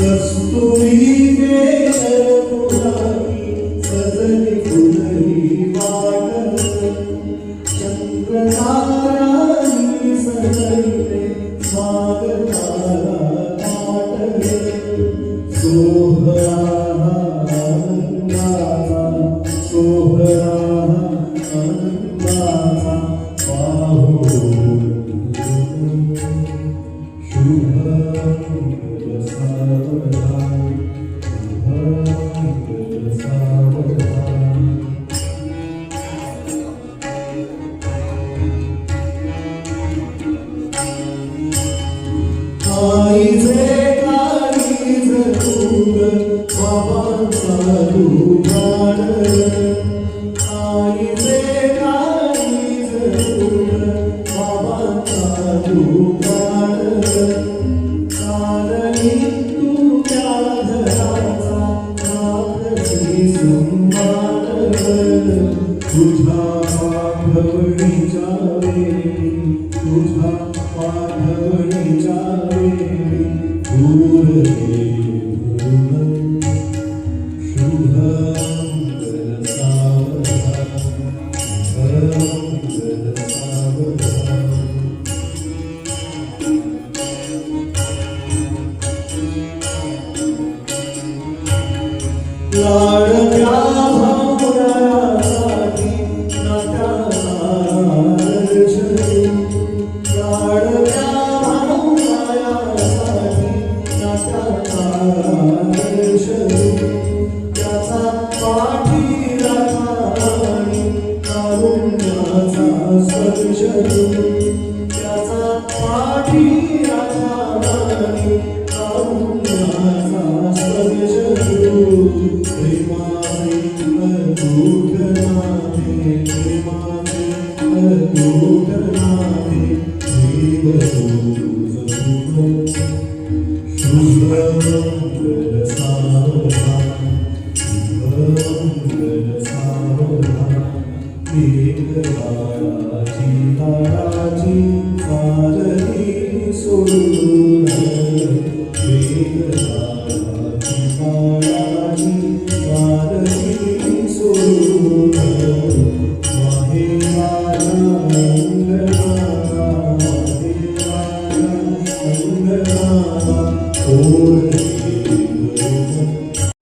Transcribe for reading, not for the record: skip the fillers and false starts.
कस्तुरी सजली फुलही वाट चंद्रतारानी सजले स्वागताला ताट सोहळा आनंदाचा सोहळा आनंदाचा पाहून शुभ आईचे काळीज दूर बाबांचा दुराड आईचे काळीज दूर बाबांचा दुराड चालली तुझ्या घराचा राखसी संवाद तुझ्या पाठवणीच्या वेळी तुझ्या पाठवणीच्या वेळी दूर घेऊन शुभ लाड